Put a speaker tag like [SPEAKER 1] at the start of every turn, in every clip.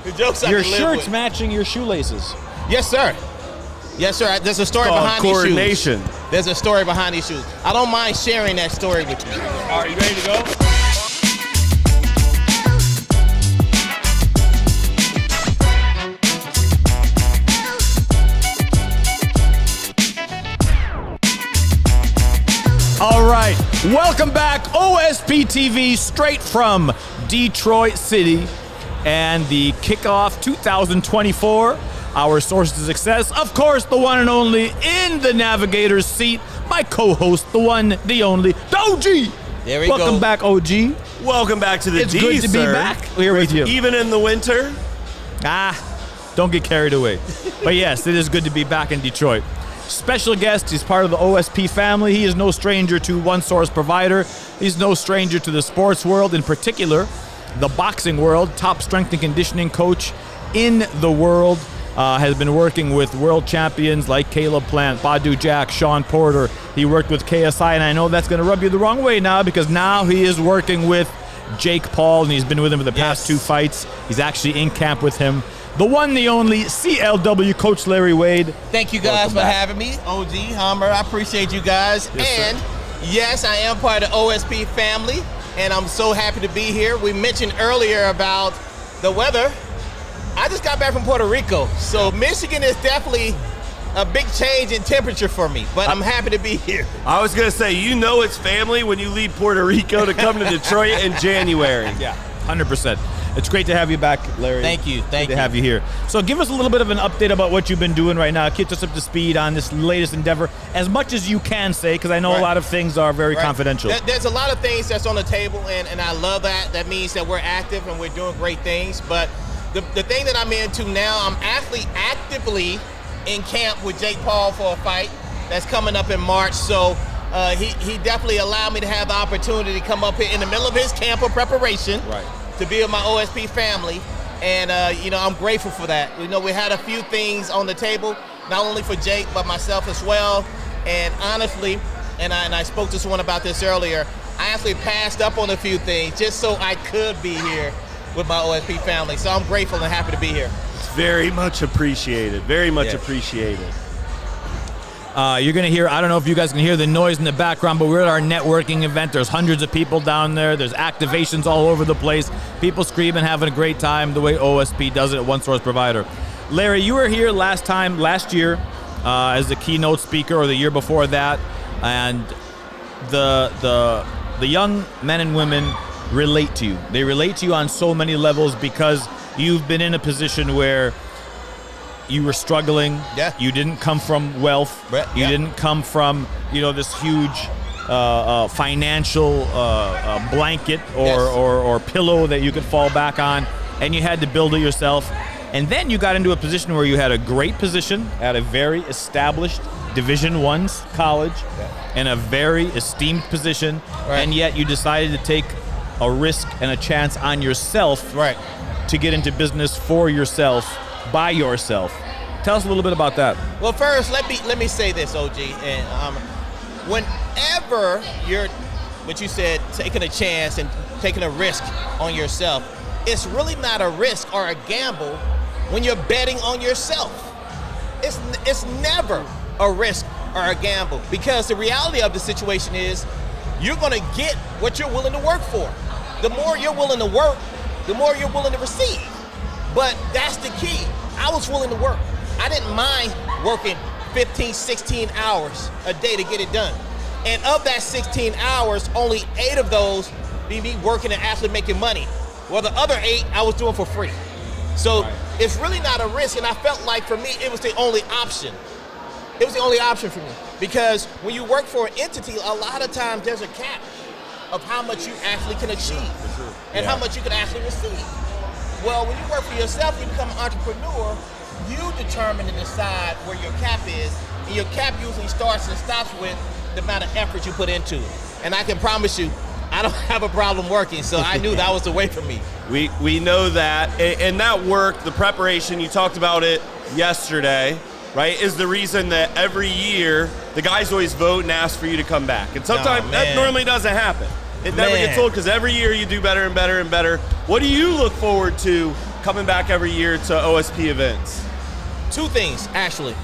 [SPEAKER 1] The jokes I
[SPEAKER 2] Your
[SPEAKER 1] can live
[SPEAKER 2] shirt's
[SPEAKER 1] with.
[SPEAKER 2] matching your shoelaces.
[SPEAKER 1] Yes, sir. Yes, sir. There's a story
[SPEAKER 3] Called
[SPEAKER 1] behind
[SPEAKER 3] coordination.
[SPEAKER 1] these shoes. There's a story behind these shoes. I don't mind sharing that story with you.
[SPEAKER 3] All right, you ready to go?
[SPEAKER 2] All right, welcome back, OSPTV, straight from Detroit City, and the kickoff 2024. Our source to success, of course, the one and only in the navigator's seat, my co-host, the one, the only, the OG.
[SPEAKER 1] There we go.
[SPEAKER 2] Welcome back, OG.
[SPEAKER 3] Welcome back to the
[SPEAKER 2] It's
[SPEAKER 3] D,
[SPEAKER 2] good to
[SPEAKER 3] sir.
[SPEAKER 2] be back here with you.
[SPEAKER 3] Even in the winter.
[SPEAKER 2] Don't get carried away. But yes, it is good to be back in Detroit. Special guest, he's part of the OSP family. He is no stranger to One Source Provider. He's no stranger to the sports world, in particular, the boxing world. Top strength and conditioning coach in the world. Has been working with world champions like Caleb Plant, Badu Jack, Sean Porter. He worked with KSI, and I know that's going to rub you the wrong way now because now he is working with Jake Paul, and he's been with him for the past 2 fights. He's actually in camp with him. The one, the only, CLW Coach Larry Wade.
[SPEAKER 1] Thank you guys for having me, OG, Hummer. I appreciate you guys.
[SPEAKER 2] Yes,
[SPEAKER 1] yes, I am part of the OSP family, and I'm so happy to be here. We mentioned earlier about the weather. I just got back from Puerto Rico, so Michigan is definitely a big change in temperature for me, but I'm happy to be here.
[SPEAKER 3] I was going to say, you know it's family when you leave Puerto Rico to come to Detroit in January.
[SPEAKER 2] Yeah, 100%. It's great to have you back, Larry.
[SPEAKER 1] Thank you.
[SPEAKER 2] Good to have you here. So give us a little bit of an update about what you've been doing right now. Keep us up to speed on this latest endeavor, as much as you can say, because I know a lot of things are very confidential.
[SPEAKER 1] There's a lot of things that's on the table, and I love that. That means that we're active and we're doing great things, but the thing that I'm into now, I'm actually actively in camp with Jake Paul for a fight that's coming up in March. So he definitely allowed me to have the opportunity to come up here in the middle of his camp of preparation to be with my OSP family. And, I'm grateful for that. We had a few things on the table, not only for Jake, but myself as well. And honestly, and I spoke to someone about this earlier, I actually passed up on a few things just so I could be here with my OSP family. So I'm grateful and happy to be here.
[SPEAKER 3] It's very much appreciated. Very much appreciated.
[SPEAKER 2] You're going to hear, I don't know if you guys can hear the noise in the background, but we're at our networking event. There's hundreds of people down there. There's activations all over the place. People screaming, having a great time the way OSP does it at One Source Provider. Larry, you were here last year as the keynote speaker, or the year before that, and the young men and women relate to you. They relate to you on so many levels because you've been in a position where you were struggling.
[SPEAKER 1] Yeah.
[SPEAKER 2] You didn't come from wealth. You didn't come from, this huge financial blanket or pillow that you could fall back on, and you had to build it yourself. And then you got into a position where you had a great position at a very established Division I college and a very esteemed position, and yet you decided to take a risk and a chance on yourself to get into business for yourself, by yourself. Tell us a little bit about that.
[SPEAKER 1] Well, first, let me say this, OG. And whenever you're, what you said, taking a chance and taking a risk on yourself, it's really not a risk or a gamble when you're betting on yourself. It's never a risk or a gamble, because the reality of the situation is you're going to get what you're willing to work for. The more you're willing to work, the more you're willing to receive. But that's the key. I was willing to work. I didn't mind working 15, 16 hours a day to get it done. And of that 16 hours, only 8 of those be me working and actually making money. Well, the other 8 I was doing for free. So it's really not a risk, and I felt like for me, it was the only option. It was the only option for me. Because when you work for an entity, a lot of times there's a cap of how much you actually can achieve and how much you can actually receive. Well, when you work for yourself, you become an entrepreneur, you determine and decide where your cap is, and your cap usually starts and stops with the amount of effort you put into it. And I can promise you, I don't have a problem working, so I knew that was the way for me.
[SPEAKER 3] We know that, and that work, the preparation, you talked about it yesterday, right, is the reason that every year the guys always vote and ask for you to come back. And sometimes that normally doesn't happen. It never gets old because every year you do better and better and better. What do you look forward to coming back every year to OSP events?
[SPEAKER 1] Two things, actually.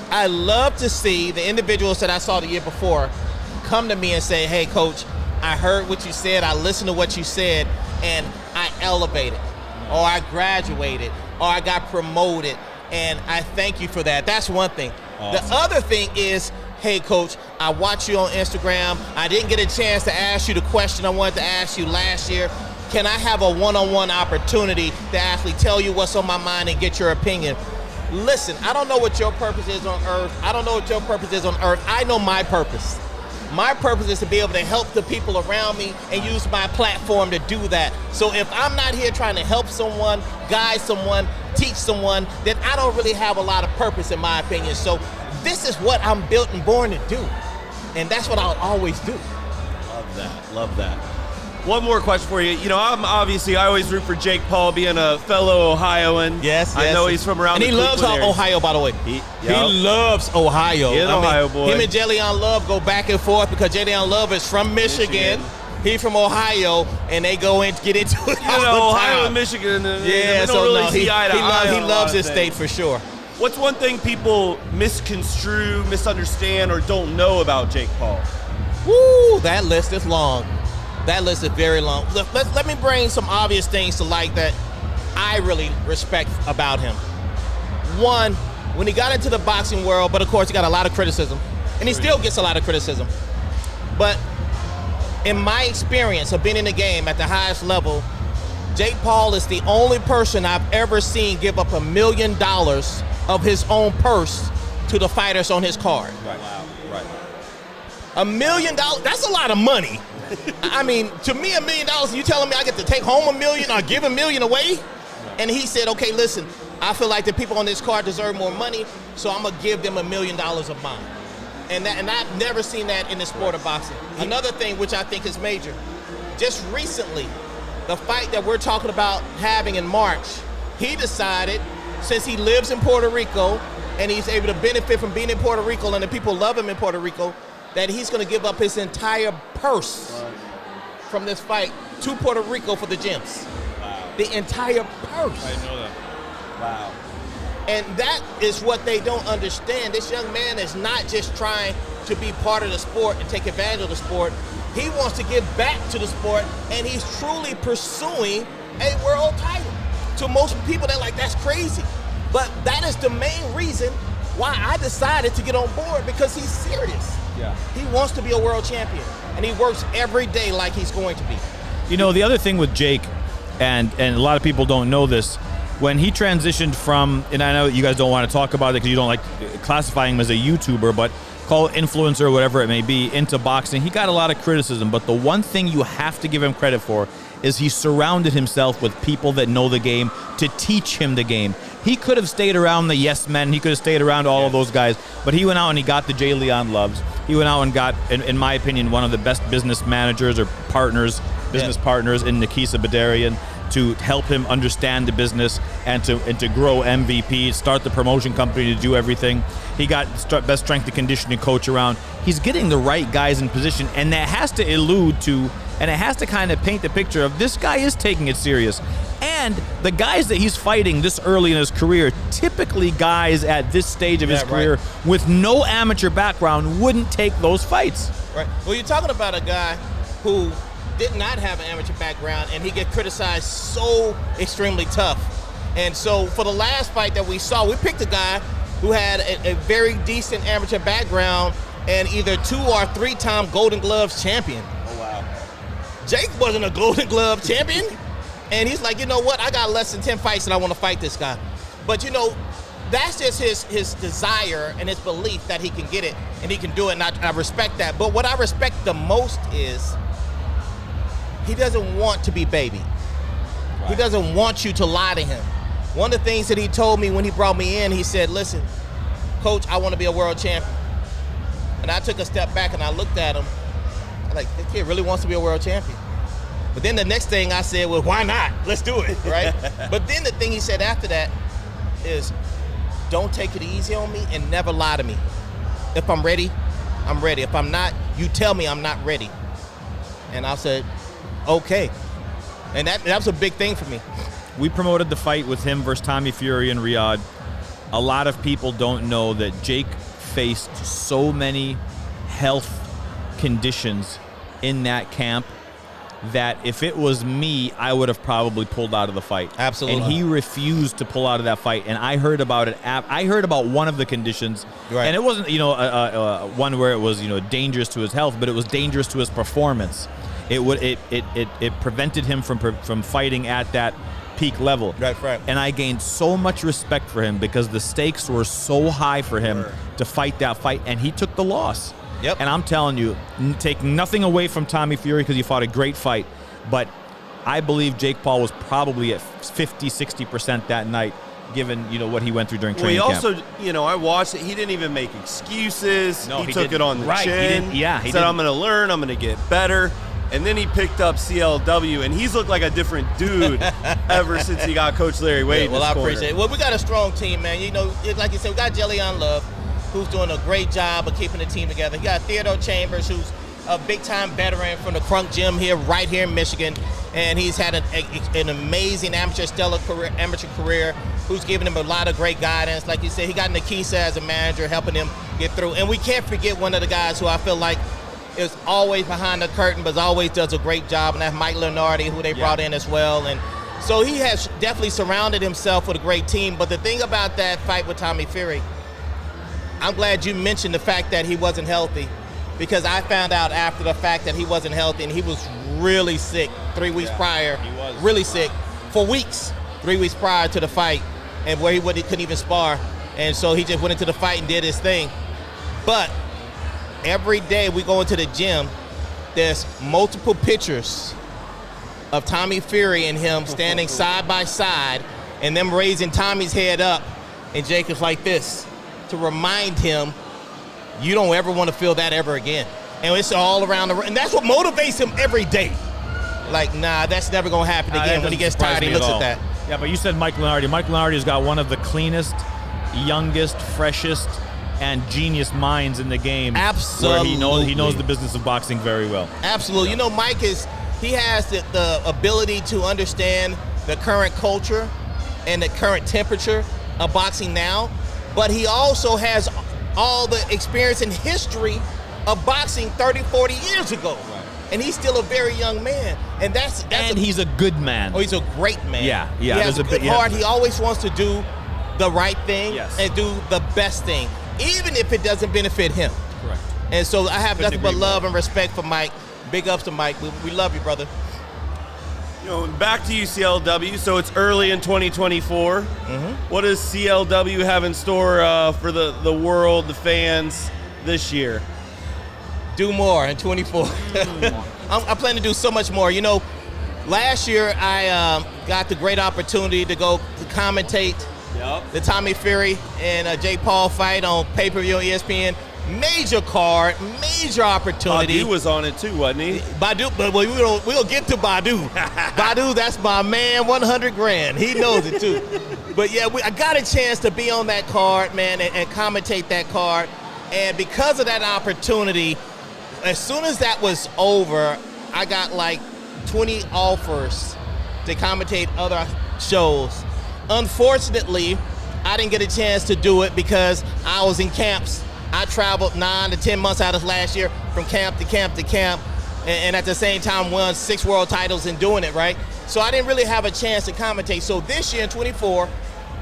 [SPEAKER 1] I love to see the individuals that I saw the year before come to me and say, hey, Coach, I heard what you said, I listened to what you said, and I elevated, or I graduated, or I got promoted, and I thank you for that. That's one thing. Awesome. The other thing is, hey, Coach, I watch you on Instagram. I didn't get a chance to ask you the question I wanted to ask you last year. Can I have a one-on-one opportunity to actually tell you what's on my mind and get your opinion? Listen, I don't know what your purpose is on earth. I don't know what your purpose is on earth. I know my purpose. My purpose is to be able to help the people around me and use my platform to do that. So if I'm not here trying to help someone, guide someone, teach someone, then I don't really have a lot of purpose, in my opinion. So this is what I'm built and born to do. And that's what I'll always do.
[SPEAKER 3] Love that. Love that. One more question for you. You know, I always root for Jake Paul, being a fellow Ohioan.
[SPEAKER 1] Yes.
[SPEAKER 3] I know he's from around the Cleveland area.
[SPEAKER 1] And he loves Ohio, by the way. He loves Ohio.
[SPEAKER 3] He's an Ohio boy.
[SPEAKER 1] Him and Jalen Love go back and forth because Jalen Love is from Michigan. He's from Ohio, and they go and get into it all the time.
[SPEAKER 3] Ohio and Michigan.
[SPEAKER 1] Yeah, so
[SPEAKER 3] really
[SPEAKER 1] no,
[SPEAKER 3] see eye to eye
[SPEAKER 1] he loves his state for sure.
[SPEAKER 3] What's one thing people misconstrue, misunderstand, or don't know about Jake Paul?
[SPEAKER 1] Woo, that list is long. That list is very long. Let me bring some obvious things to light that I really respect about him. One, when he got into the boxing world, but of course he got a lot of criticism, and he still gets a lot of criticism. But in my experience of being in the game at the highest level, Jake Paul is the only person I've ever seen give up $1 million of his own purse to the fighters on his card.
[SPEAKER 3] Right. Wow. Right.
[SPEAKER 1] $1 million, that's a lot of money. I mean, to me, $1 million, you telling me I get to take home $1 million or give $1 million away? And he said, okay, listen, I feel like the people on this card deserve more money, so I'm gonna give them $1 million of mine. And I've never seen that in the sport of boxing. Another thing which I think is major, just recently, the fight that we're talking about having in March, he decided, since he lives in Puerto Rico and he's able to benefit from being in Puerto Rico and the people love him in Puerto Rico, that he's going to give up his entire purse from this fight to Puerto Rico for the gyms.
[SPEAKER 3] Wow.
[SPEAKER 1] The entire purse.
[SPEAKER 3] I know that. Wow.
[SPEAKER 1] And that is what they don't understand. This young man is not just trying to be part of the sport and take advantage of the sport. He wants to give back to the sport, and he's truly pursuing a world title. To most people, they're like, that's crazy. But that is the main reason why I decided to get on board, because he's serious.
[SPEAKER 3] Yeah.
[SPEAKER 1] He wants to be a world champion, and he works every day like he's going to be.
[SPEAKER 2] You know, the other thing with Jake, and a lot of people don't know this, when he transitioned from, and I know you guys don't want to talk about it because you don't like classifying him as a YouTuber, but call it influencer or whatever it may be, into boxing, he got a lot of criticism. But the one thing you have to give him credit for is he surrounded himself with people that know the game to teach him the game. He could have stayed around the yes men, he could have stayed around all of those guys, but he went out and he got the Jay Leon Loves. He went out and got, in my opinion, one of the best business managers or partners, business partners in Nikisa Badarian, to help him understand the business and to grow MVP, start the promotion company, to do everything. He got best strength and conditioning coach around. He's getting the right guys in position, and that has to allude to, and it has to kind of paint the picture of this guy is taking it serious. And the guys that he's fighting this early in his career, typically guys at this stage of his career with no amateur background wouldn't take those fights.
[SPEAKER 1] Right. Well, you're talking about a guy who did not have an amateur background, and he get criticized so extremely tough. And so for the last fight that we saw, we picked a guy who had a very decent amateur background and either 2 or 3-time Golden Gloves champion.
[SPEAKER 3] Oh, wow.
[SPEAKER 1] Jake wasn't a Golden Glove champion. And he's like, you know what? I got less than 10 fights and I want to fight this guy. But, you know, that's just his desire and his belief that he can get it and he can do it, and I respect that. But what I respect the most is he doesn't want to be baby. Right. He doesn't want you to lie to him. One of the things that he told me when he brought me in, he said, listen, Coach, I want to be a world champion. And I took a step back and I looked at him. I'm like, this kid really wants to be a world champion. But then the next thing I said, well, why not? Let's do it, right? But then the thing he said after that is, don't take it easy on me and never lie to me. If I'm ready, I'm ready. If I'm not, you tell me I'm not ready. And I said, okay. And that was a big thing for me.
[SPEAKER 2] we promoted the fight with him versus Tommy Fury in Riyadh. A lot of people don't know that Jake faced so many health conditions in that camp that if it was me, I would have probably pulled out of the fight.
[SPEAKER 1] Absolutely.
[SPEAKER 2] And he refused to pull out of that fight. And I heard about it. I heard about one of the conditions,
[SPEAKER 1] right.
[SPEAKER 2] And it wasn't, one where it was, dangerous to his health, but it was dangerous to his performance. It prevented him from fighting at that peak level.
[SPEAKER 1] Right.
[SPEAKER 2] And I gained so much respect for him because the stakes were so high for him to fight that fight, and he took the loss.
[SPEAKER 1] Yep.
[SPEAKER 2] And I'm telling you, take nothing away from Tommy Fury because he fought a great fight, but I believe Jake Paul was probably at 50, 60% that night, given what he went through during training camp.
[SPEAKER 3] Well, he also, I watched it. He didn't even make excuses.
[SPEAKER 2] No,
[SPEAKER 3] he took it on the chin.
[SPEAKER 2] He
[SPEAKER 3] said, "I'm going to learn. I'm going to get better." And then he picked up CLW, and he's looked like a different dude ever since he got Coach Larry Wade.
[SPEAKER 1] Well, I appreciate it. Well, we got a strong team, man. Like you said, we got Jellion Love, who's doing a great job of keeping the team together. You got Theodore Chambers, who's a big-time veteran from the Crunk Gym right here in Michigan, and he's had an amazing amateur career, who's given him a lot of great guidance. Like you said, he got Nikisa as a manager, helping him get through. And we can't forget one of the guys who I feel like is always behind the curtain, but always does a great job, and that's Mike Leonardi, who they brought in as well. And so he has definitely surrounded himself with a great team. But the thing about that fight with Tommy Fury, I'm glad you mentioned the fact that he wasn't healthy, because I found out after the fact that he wasn't healthy, and he was really sick 3 weeks prior. He was really sick for weeks, 3 weeks prior to the fight, and where he couldn't even spar. And so he just went into the fight and did his thing. But every day we go into the gym, there's multiple pictures of Tommy Fury and him standing side by side, and them raising Tommy's head up, and Jacob's like this, to remind him, you don't ever want to feel that ever again. And it's all around and that's what motivates him every day. Like, nah, that's never going to happen again. When he gets tired, he looks at that.
[SPEAKER 2] Yeah, but you said Mike Leonardi. Mike Leonardi's got one of the cleanest, youngest, freshest, and genius minds in the game.
[SPEAKER 1] Absolutely.
[SPEAKER 2] Where he knows the business of boxing very well.
[SPEAKER 1] Absolutely. Mike has the ability to understand the current culture and the current temperature of boxing now, but he also has all the experience and history of boxing 30, 40 years ago. Right. And he's still a very young man. And he's
[SPEAKER 2] a good man.
[SPEAKER 1] Oh, he's a great man.
[SPEAKER 2] Yeah.
[SPEAKER 1] He has a good heart. He always wants to do the right thing and do the best thing, even if it doesn't benefit him.
[SPEAKER 2] Correct.
[SPEAKER 1] And so I have nothing but love and respect for Mike. Big ups to Mike. We love you, brother.
[SPEAKER 3] Back to CLW. So it's early in 2024. Mm-hmm. What does CLW have in store for the world, the fans this year?
[SPEAKER 1] Do more in 24. I plan to do so much more. Last year I got the great opportunity to go to commentate the Tommy Fury and Jake Paul fight on pay-per-view on ESPN. Major card, major opportunity.
[SPEAKER 3] Badu was on it too, wasn't he?
[SPEAKER 1] Badu, but we'll get to Badu. Badu, that's my man, 100 grand. He knows it too. But yeah, I got a chance to be on that card, man, and commentate that card. And because of that opportunity, as soon as that was over, I got like 20 offers to commentate other shows. Unfortunately, I didn't get a chance to do it because I was in camps. I traveled 9 to 10 months out of last year from camp to camp to camp, and at the same time won 6 world titles in doing it, right? So I didn't really have a chance to commentate. So this year in 24,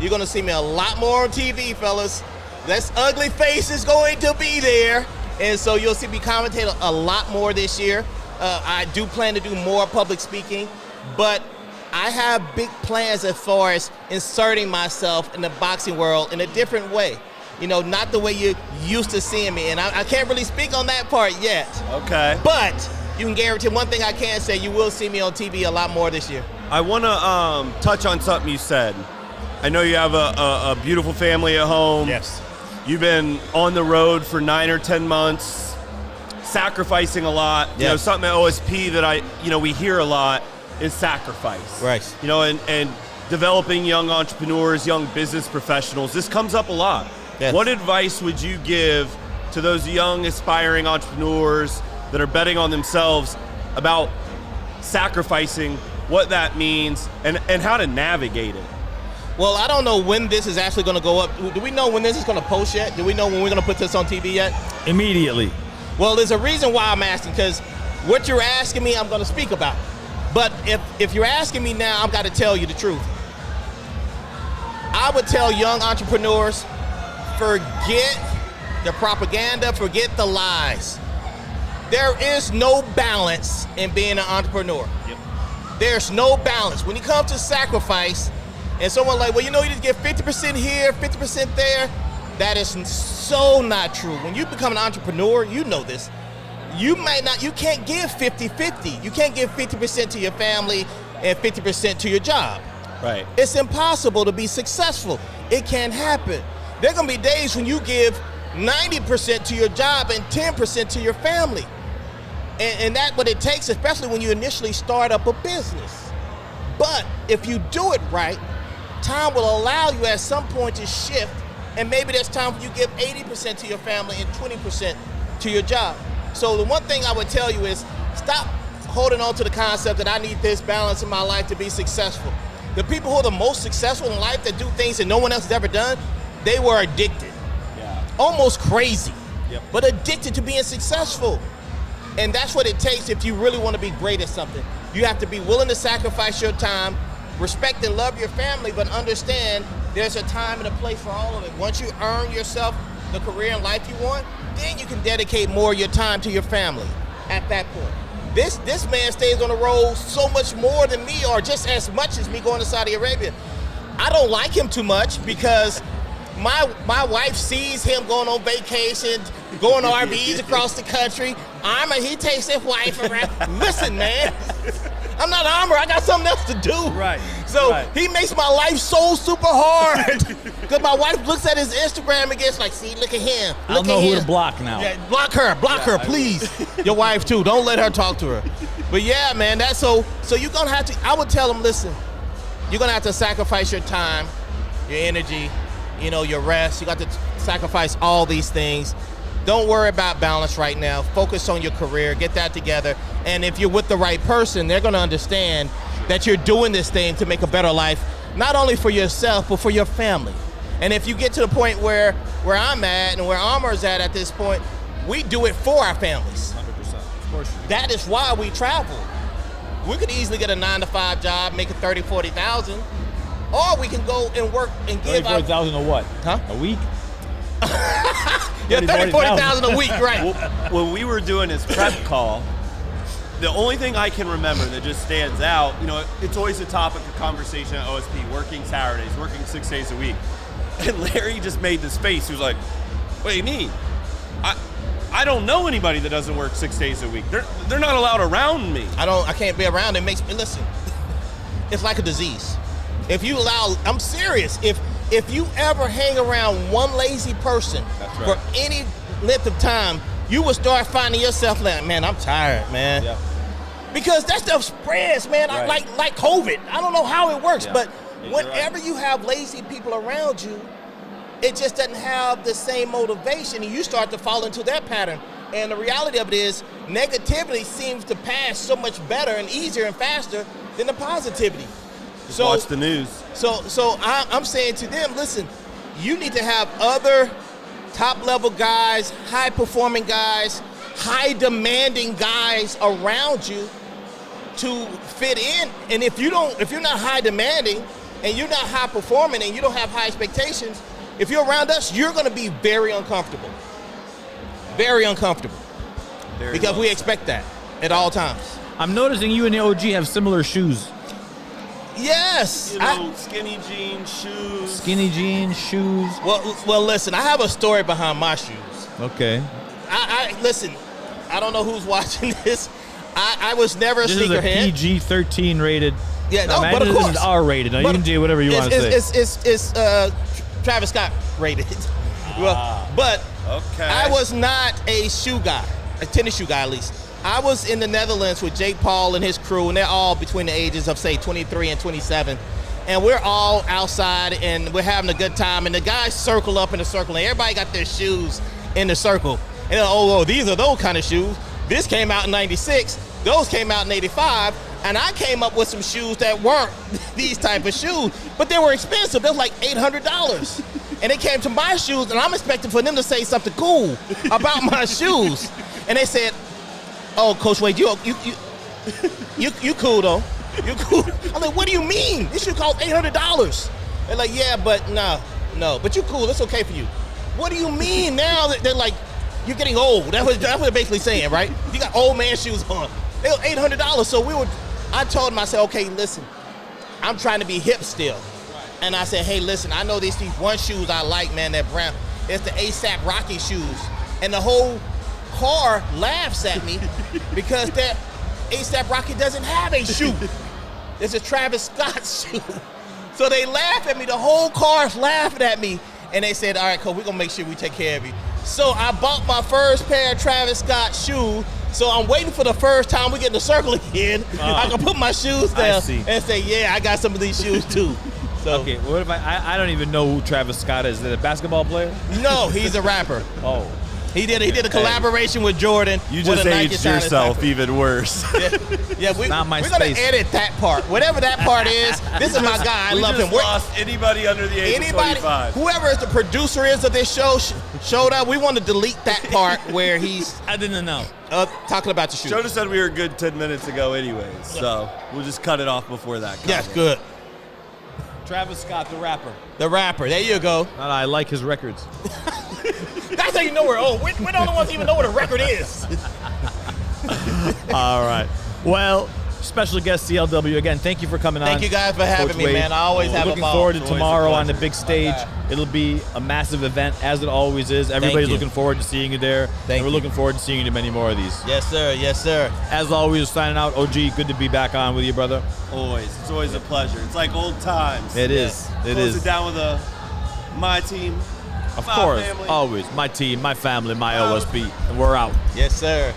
[SPEAKER 1] you're gonna see me a lot more on TV, fellas. This ugly face is going to be there, and so you'll see me commentate a lot more this year. I do plan to do more public speaking, but I have big plans as far as inserting myself in the boxing world in a different way. Not the way you're used to seeing me. And I can't really speak on that part yet.
[SPEAKER 3] Okay.
[SPEAKER 1] But you can guarantee one thing I can say, you will see me on TV a lot more this year.
[SPEAKER 3] I want to touch on something you said. I know you have a beautiful family at home.
[SPEAKER 1] Yes.
[SPEAKER 3] You've been on the road for 9 or 10 months, sacrificing a lot.
[SPEAKER 1] Yes.
[SPEAKER 3] Something at OSP that we hear a lot is sacrifice.
[SPEAKER 1] Right.
[SPEAKER 3] And developing young entrepreneurs, young business professionals. This comes up a lot.
[SPEAKER 1] Yes.
[SPEAKER 3] What advice would you give to those young aspiring entrepreneurs that are betting on themselves about sacrificing what that means, and how to navigate it.
[SPEAKER 1] Well, I don't know when this is actually going to go up. Do we know when this is going to post yet? Do we know when we're going to put this on TV yet?
[SPEAKER 2] Immediately.
[SPEAKER 1] Well, there's a reason why I'm asking, because what you're asking me, I'm going to speak about. But if you're asking me now, I've got to tell you the truth. I would tell young entrepreneurs, forget the propaganda, forget the lies. There is no balance in being an entrepreneur.
[SPEAKER 2] Yep.
[SPEAKER 1] There's no balance. When it comes to sacrifice, and someone like, well, you know, you just get 50% here, 50% there, that is so not true. When you become an entrepreneur, you know this. You can't give 50-50. You can't give 50% to your family and 50% to your job.
[SPEAKER 3] Right.
[SPEAKER 1] It's impossible to be successful. It can't happen. There are going to be days when you give 90% to your job and 10% to your family. And that's what it takes, especially when you initially start up a business. But if you do it right, time will allow you at some point to shift, and maybe there's time when you give 80% to your family and 20% to your job. So the one thing I would tell you is stop holding on to the concept that I need this balance in my life to be successful. The people who are the most successful in life that do things that no one else has ever done, they were addicted.
[SPEAKER 3] Yeah.
[SPEAKER 1] Almost crazy,
[SPEAKER 3] Yep.
[SPEAKER 1] but addicted to being successful. And that's what it takes if you really want to be great at something. You have to be willing to sacrifice your time, respect and love your family, but understand there's a time and a place for all of it. Once you earn yourself the career and life you want, then you can dedicate more of your time to your family at that point. This man stays on the road so much more than me, or just as much as me going to Saudi Arabia. I don't like him too much because my wife sees him going on vacation, going to RVs across the country. He takes his wife around. Listen, man, I'm not Armor. I got something else to do.
[SPEAKER 2] Right.
[SPEAKER 1] So
[SPEAKER 2] right.
[SPEAKER 1] he makes my life so super hard because my wife looks at his Instagram and gets like, see, look at him.
[SPEAKER 2] I don't know who to block now.
[SPEAKER 1] Yeah, block her, please. Your wife too. Don't let her talk to her. But yeah, man, that's so you're gonna have to. I would tell them, listen, you're gonna have to sacrifice your time, your energy, your rest. You got to sacrifice all these things. Don't worry about balance right now. Focus on your career. Get that together. And if you're with the right person, they're going to understand that you're doing this thing to make a better life, not only for yourself, but for your family. And if you get to the point where I'm at and where Armor's at this point, we do it for our families.
[SPEAKER 2] 100%. Of course.
[SPEAKER 1] That is why we travel. We could easily get a 9-to-5 job, make it 30, 40,000, or we can go and work and give out
[SPEAKER 2] 40,000 a what?
[SPEAKER 1] Huh?
[SPEAKER 2] A week?
[SPEAKER 1] Yeah, 30, 40,000 a week, right?
[SPEAKER 3] When we were doing his prep call, the only thing I can remember that just stands out, it's always a topic of conversation at OSP, working Saturdays, working 6 days a week. And Larry just made this face. He was like, what do you mean? I don't know anybody that doesn't work 6 days a week. They're not allowed around me.
[SPEAKER 1] I can't be around. It makes me, listen, it's like a disease. If you allow, I'm serious, if you ever hang around one lazy person for any length of time, you will start finding yourself like, man, I'm tired, man.
[SPEAKER 2] Yeah.
[SPEAKER 1] Because that stuff spreads, man,
[SPEAKER 2] Right.
[SPEAKER 1] like COVID. I don't know how it works,
[SPEAKER 2] Yeah.
[SPEAKER 1] but
[SPEAKER 2] You're
[SPEAKER 1] whenever you have lazy people around you, it just doesn't have the same motivation, and you start to fall into that pattern. And the reality of it is, negativity seems to pass so much better and easier and faster than the positivity.
[SPEAKER 3] Just watch the news.
[SPEAKER 1] So I'm saying to them, listen, you need to have other top-level guys, high-performing guys, high-demanding guys around you to fit in. And if you're not high-demanding and you're not high-performing and you don't have high expectations, if you're around us, you're going to be very uncomfortable. Very uncomfortable. Because we expect that at all times.
[SPEAKER 2] I'm noticing you and the OG have similar shoes.
[SPEAKER 1] Yes.
[SPEAKER 3] Skinny jeans, shoes.
[SPEAKER 2] Skinny jeans, shoes.
[SPEAKER 1] Well, listen, I have a story behind my shoes.
[SPEAKER 2] Okay.
[SPEAKER 1] Listen, I don't know who's watching this. I was never a
[SPEAKER 2] This is a
[SPEAKER 1] sneakerhead.
[SPEAKER 2] PG-13 rated.
[SPEAKER 1] Yeah,
[SPEAKER 2] no,
[SPEAKER 1] but of
[SPEAKER 2] this
[SPEAKER 1] course.
[SPEAKER 2] is R-rated. Now, you can do whatever you want to say.
[SPEAKER 1] It's Travis Scott rated. Well, but
[SPEAKER 3] Okay.
[SPEAKER 1] I was not a shoe guy, a tennis shoe guy at least. I was in the Netherlands with Jake Paul and his crew, and they're all between the ages of, say, 23 and 27. And we're all outside, and we're having a good time. And the guys circle up in a circle, and everybody got their shoes in the circle. And they're, these are those kind of shoes. This came out in 96. Those came out in 85. And I came up with some shoes that weren't these type of shoes, but they were expensive. They was like $800. And they came to my shoes, and I'm expecting for them to say something cool about my shoes. And they said, "Oh, Coach Wade, you cool though. You cool." I'm like, "What do you mean? This shoe cost $800." They're like, "Yeah, but no, but you cool. It's okay for you." What do you mean now? They're like, "You're getting old." That's what they're basically saying, right? You got old man shoes on. They were $800. So I told them, I said, "Okay, listen, I'm trying to be hip still." And I said, "Hey, listen, I know these one shoes I like, man, that brand. It's the ASAP Rocky shoes." And the whole car laughs at me because that ASAP Rocky doesn't have a shoe. It's a Travis Scott shoe. So they laugh at me. The whole car's laughing at me. And they said, "All right, Cole, we're going to make sure we take care of you." So I bought my first pair of Travis Scott shoes. So I'm waiting for the first time we get in the circle again. I can put my shoes down and say, "Yeah, I got some of these shoes too." So,
[SPEAKER 2] okay, what if I don't even know who Travis Scott is. Is it a basketball player?
[SPEAKER 1] No, he's a rapper.
[SPEAKER 2] Oh.
[SPEAKER 1] He did a collaboration with Jordan.
[SPEAKER 3] You just aged yourself even worse.
[SPEAKER 1] Yeah, we're
[SPEAKER 2] not my
[SPEAKER 1] going to edit that part. Whatever that part is, this is my guy. I love him.
[SPEAKER 3] We lost anybody under the age of 25.
[SPEAKER 1] Whoever the producer is of this show showed up. We want to delete that part where he's...
[SPEAKER 2] I didn't know.
[SPEAKER 1] Talking about the shoe.
[SPEAKER 3] Shoda said we were good 10 minutes ago anyways, so we'll just cut it off before that.
[SPEAKER 1] Yes, good.
[SPEAKER 2] Travis Scott, the rapper.
[SPEAKER 1] The rapper. There you go.
[SPEAKER 2] I like his records.
[SPEAKER 1] That's how you know we're old. We're the only ones who even know what a record is.
[SPEAKER 2] All right. Well, special guest CLW again. Thank you for coming on.
[SPEAKER 1] Thank you guys for having me, man. I always have a ball.
[SPEAKER 2] Looking forward to tomorrow on the big stage. It'll be a massive event, as it always is. Everybody's looking forward to seeing you there. And we're looking forward to seeing you to many more of these.
[SPEAKER 1] Yes, sir. Yes, sir.
[SPEAKER 2] As always, signing out. OG, good to be back on with you, brother.
[SPEAKER 3] Always. It's always a pleasure. It's like old times.
[SPEAKER 2] It is. It
[SPEAKER 3] Close
[SPEAKER 2] is.
[SPEAKER 3] it down with my team.
[SPEAKER 2] Of course.
[SPEAKER 3] Family.
[SPEAKER 2] Always. My team, my family, my OSP. And we're out.
[SPEAKER 1] Yes, sir.